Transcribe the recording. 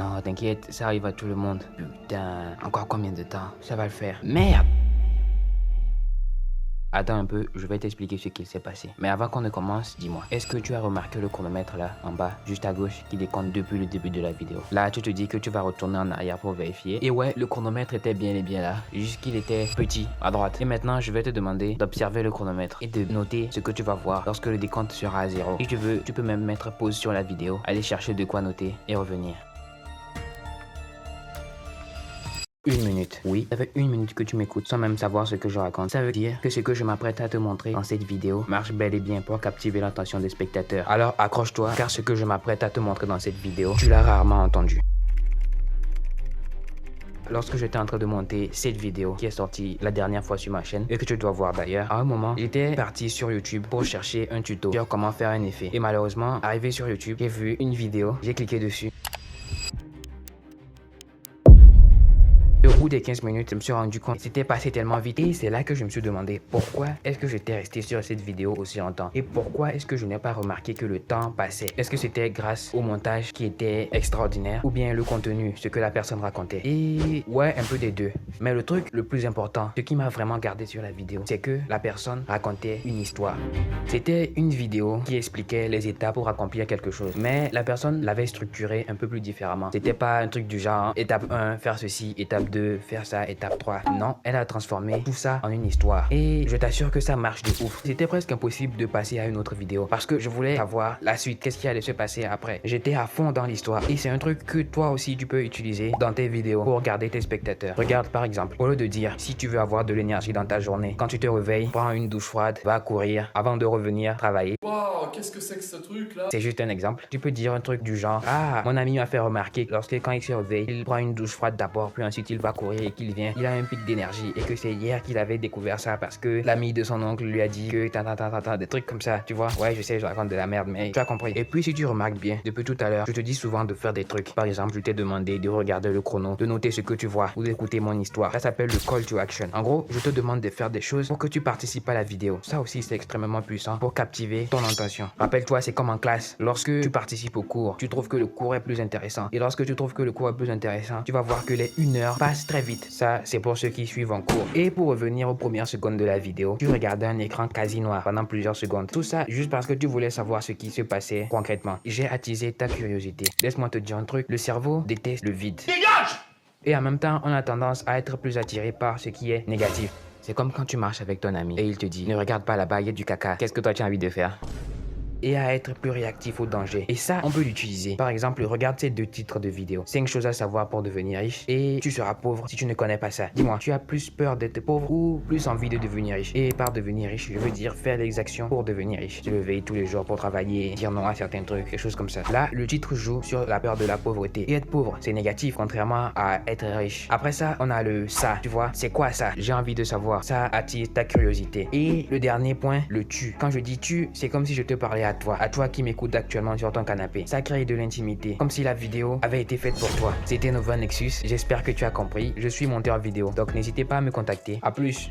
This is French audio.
Non, t'inquiète, ça arrive à tout le monde. Putain, encore combien de temps? Ça va le faire. Merde! Attends un peu, je vais t'expliquer ce qu'il s'est passé. Mais avant qu'on ne commence, dis-moi, est-ce que tu as remarqué le chronomètre là, en bas, juste à gauche, qui décompte depuis le début de la vidéo? Là, tu te dis que tu vas retourner en arrière pour vérifier. Et ouais, le chronomètre était bien et bien là, juste qu'il était petit, à droite. Et maintenant, je vais te demander d'observer le chronomètre et de noter ce que tu vas voir lorsque le décompte sera à 0. Si tu veux, tu peux même mettre pause sur la vidéo, aller chercher de quoi noter et revenir. 1 minute. Oui, ça fait 1 minute que tu m'écoutes sans même savoir ce que je raconte. Ça veut dire que ce que je m'apprête à te montrer dans cette vidéo marche bel et bien pour captiver l'attention des spectateurs. Alors accroche-toi, car ce que je m'apprête à te montrer dans cette vidéo, tu l'as rarement entendu. Lorsque j'étais en train de monter cette vidéo qui est sortie la dernière fois sur ma chaîne et que tu dois voir d'ailleurs, à un moment, j'étais parti sur YouTube pour chercher un tuto sur comment faire un effet. Et malheureusement, arrivé sur YouTube, j'ai vu une vidéo, j'ai cliqué dessus. Au bout des 15 minutes, je me suis rendu compte que c'était passé tellement vite et c'est là que je me suis demandé pourquoi est-ce que j'étais resté sur cette vidéo aussi longtemps et pourquoi est-ce que je n'ai pas remarqué que le temps passait. Est-ce que c'était grâce au montage qui était extraordinaire ou bien le contenu, ce que la personne racontait? Et ouais, un peu des deux. Mais le truc le plus important, ce qui m'a vraiment gardé sur la vidéo, c'est que la personne racontait une histoire. C'était une vidéo qui expliquait les étapes pour accomplir quelque chose, mais la personne l'avait structuré un peu plus différemment. C'était pas un truc du genre, étape 1, faire ceci, étape 2, faire ça, étape 3. Non, elle a transformé tout ça en une histoire. Et je t'assure que ça marche de ouf. C'était presque impossible de passer à une autre vidéo parce que je voulais savoir la suite, qu'est-ce qui allait se passer après. J'étais à fond dans l'histoire et c'est un truc que toi aussi tu peux utiliser dans tes vidéos pour garder tes spectateurs. Regarde par exemple, au lieu de dire si tu veux avoir de l'énergie dans ta journée, quand tu te réveilles, prends une douche froide, va courir avant de revenir travailler. Waouh, qu'est-ce que c'est que ce truc là? C'est juste un exemple. Tu peux dire un truc du genre: ah, mon ami m'a fait remarquer que lorsque quand il se réveille, il prend une douche froide d'abord, puis ensuite il va courir et qu'il vient, il a un pic d'énergie et que c'est hier qu'il avait découvert ça parce que l'ami de son oncle lui a dit que des trucs comme ça, tu vois. Ouais, je sais, je raconte de la merde, mais tu as compris. Et puis si tu remarques bien, depuis tout à l'heure, je te dis souvent de faire des trucs. Par exemple, je t'ai demandé de regarder le chrono, de noter ce que tu vois ou d'écouter mon histoire. Ça s'appelle le call to action. En gros, je te demande de faire des choses pour que tu participes à la vidéo. Ça aussi, c'est extrêmement puissant pour captiver ton attention. Rappelle-toi, c'est comme en classe. Lorsque tu participes au cours, tu trouves que le cours est plus intéressant. Et lorsque tu trouves que le cours est plus intéressant, tu vas voir que les 1 heure passent très vite. Ça, c'est pour ceux qui suivent en cours. Et pour revenir aux premières secondes de la vidéo, tu regardais un écran quasi noir pendant plusieurs secondes. Tout ça juste parce que tu voulais savoir ce qui se passait concrètement. J'ai attisé ta curiosité. Laisse-moi te dire un truc. Le cerveau déteste le vide. Dégage! Et en même temps, on a tendance à être plus attiré par ce qui est négatif. C'est comme quand tu marches avec ton ami et il te dit: ne regarde pas là-bas, il y a du caca. Qu'est-ce que toi tu as envie de faire? Et à être plus réactif au danger. Et ça, on peut l'utiliser. Par exemple, regarde ces 2 titres de vidéo. 5 choses à savoir pour devenir riche et tu seras pauvre si tu ne connais pas ça. Dis-moi, tu as plus peur d'être pauvre ou plus envie de devenir riche? Et par devenir riche, je veux dire faire les actions pour devenir riche. Se lever tous les jours pour travailler, dire non à certains trucs, quelque chose comme ça. Là, le titre joue sur la peur de la pauvreté. Et être pauvre, c'est négatif, contrairement à être riche. Après ça, on a le ça, tu vois. C'est quoi ça? J'ai envie de savoir. Ça attire ta curiosité. Et le dernier point, le tu. Quand je dis tu, c'est comme si je te parlais à toi qui m'écoutes actuellement sur ton canapé. Ça crée de l'intimité, comme si la vidéo avait été faite pour toi. C'était Nova Nexus, j'espère que tu as compris. Je suis monteur vidéo, donc n'hésitez pas à me contacter. A plus.